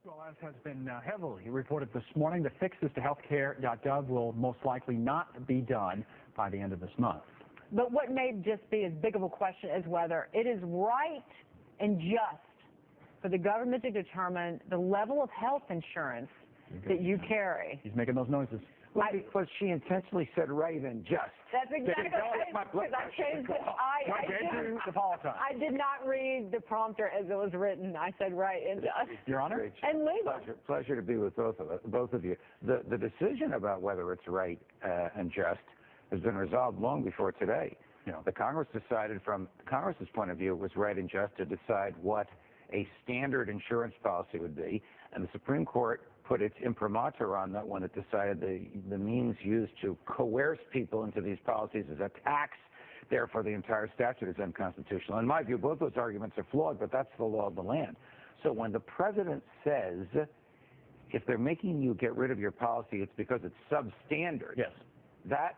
Well, as has been heavily reported this morning, the fixes to healthcare.gov will most likely not be done by the end of this month. But what may just be as big of a question is whether it is right and just for the government to determine the level of health insurance that you carry. He's making those noises. Well, because she intentionally said right and just. That's exactly because I changed it. I did not read the prompter as it was written. I said right and just. Your Honor? And legal. Pleasure to be with both of you. The decision about whether it's right and just has been resolved long before today. Yeah. The Congress decided, from Congress's point of view, it was right and just to decide what a standard insurance policy would be, and the Supreme Court put its imprimatur on that when it decided the means used to coerce people into these policies is a tax. Therefore, the entire statute is unconstitutional. In my view, both those arguments are flawed, but that's the law of the land. So when the president says, if they're making you get rid of your policy, it's because it's substandard. Yes. That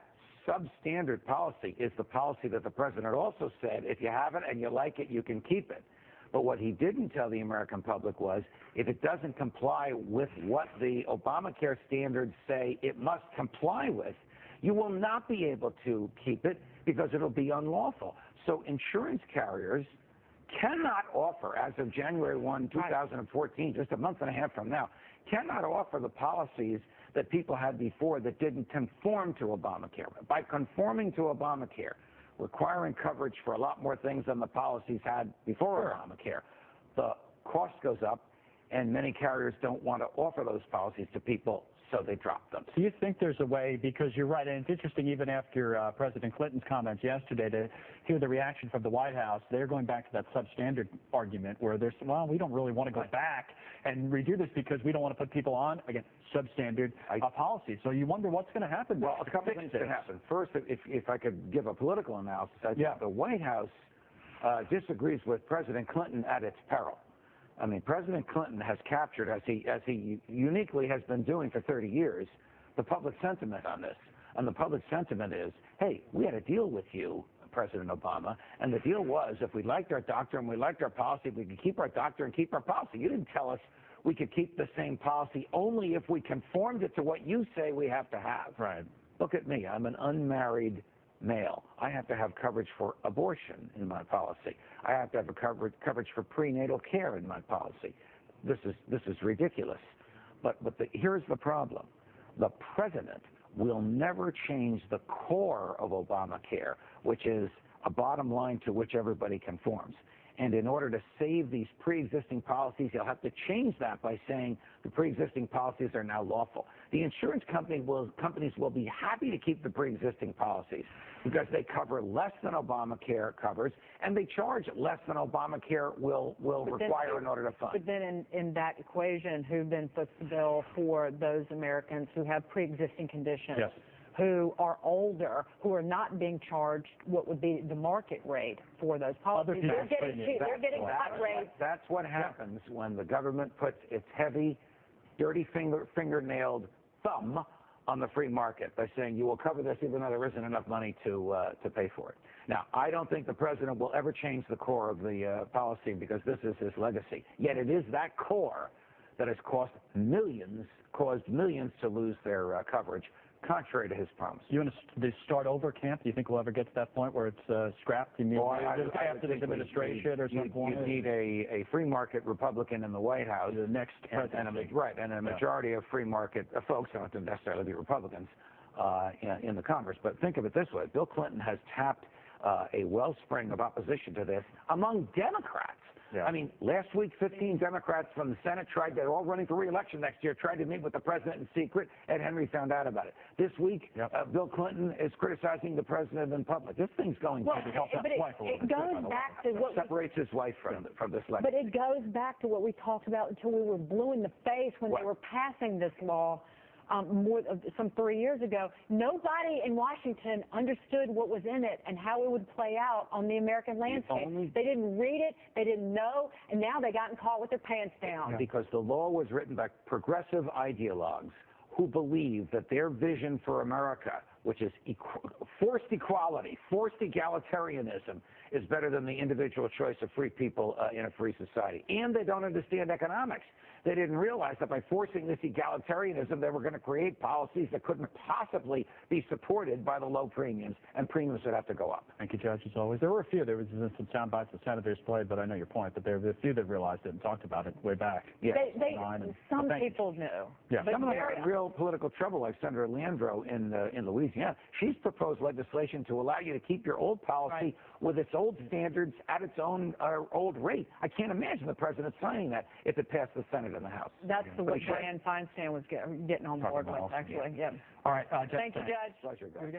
substandard policy is the policy that the president also said, if you have it and you like it, you can keep it. But what he didn't tell the American public was, if it doesn't comply with what the Obamacare standards say it must comply with, you will not be able to keep it because it'll be unlawful. So insurance carriers cannot offer, as of January 1, 2014, just a month and a half from now, cannot offer the policies that people had before that didn't conform to Obamacare. By conforming to Obamacare, requiring coverage for a lot more things than the policies had before Obamacare, the cost goes up, and many carriers don't want to offer those policies to people, so they drop them. Do you think there's a way, because you're right, and it's interesting even after President Clinton's comments yesterday to hear the reaction from the White House, they're going back to that substandard argument where they're saying, well, we don't really want to go back and redo this because we don't want to put people on, again, substandard policies. So you wonder what's going to happen. Well, a couple things can happen. First, if I could give a political analysis, I think the White House disagrees with President Clinton at its peril. I mean, President Clinton has captured, as he uniquely has been doing for 30 years, the public sentiment on this. And the public sentiment is, hey, we had a deal with you, President Obama, and the deal was if we liked our doctor and we liked our policy, we could keep our doctor and keep our policy. You didn't tell us we could keep the same policy only if we conformed it to what you say we have to have. Right. Look at me. I'm an unmarried male. I have to have coverage for abortion in my policy. I have to have a coverage for prenatal care in my policy. This is ridiculous. But here's the problem. The president will never change the core of Obamacare, which is a bottom line to which everybody conforms. And in order to save these pre-existing policies, you'll have to change that by saying the pre-existing policies are now lawful. The insurance companies will be happy to keep the pre-existing policies because they cover less than Obamacare covers, and they charge less than Obamacare will require in order to fund. But then in that equation, who then foots the bill for those Americans who have pre-existing conditions? Yes. Who are older, who are not being charged what would be the market rate for those policies. They're getting cut rates. That's what happens when the government puts its heavy, dirty fingernailed thumb on the free market by saying you will cover this even though there isn't enough money to pay for it. Now, I don't think the president will ever change the core of the policy because this is his legacy. Yet it is that core that has caused millions to lose their coverage, contrary to his promise. You want to start over camp? Do you think we'll ever get to that point where it's scrapped immediately after this administration or some point? You need a free market Republican in the White House. The next president. And a majority of free market folks don't have to necessarily be Republicans in the Congress. But think of it this way. Bill Clinton has tapped a wellspring of opposition to this among Democrats. Yeah. I mean, last week, 15 Democrats from the Senate they're all running for re-election next year, tried to meet with the president in secret. Ed Henry found out about it. This week, Bill Clinton is criticizing the president in public. This thing's going to help that wife a little bit. It goes back to what separates his wife from this legacy. But it goes back to what we talked about until we were blue in the face when they were passing this law. Some 3 years ago, nobody in Washington understood what was in it and how it would play out on the American landscape. They didn't read it, they didn't know, and now they gotten caught with their pants down. Because the law was written by progressive ideologues who believe that their vision for America, which is forced equality, forced egalitarianism, is better than the individual choice of free people in a free society. And they don't understand economics. They didn't realize that by forcing this egalitarianism, they were going to create policies that couldn't possibly be supported by the low premiums, and premiums would have to go up. Thank you, Judge, as always. There were a few. There was some sound bites the senators played, but I know your point. But there were a few that realized it and talked about it way back. Yeah. Some people knew. Yeah. Some of them are in real political trouble, like Senator Landrieu in Louisiana. She's proposed legislation to allow you to keep your old policy with its old standards at its own old rate. I can't imagine the president signing that if it passed the Senate and the House. That's what Dianne Feinstein was getting on board with, actually. Yeah. All right, Judge. Thank you, Judge. Pleasure, guys.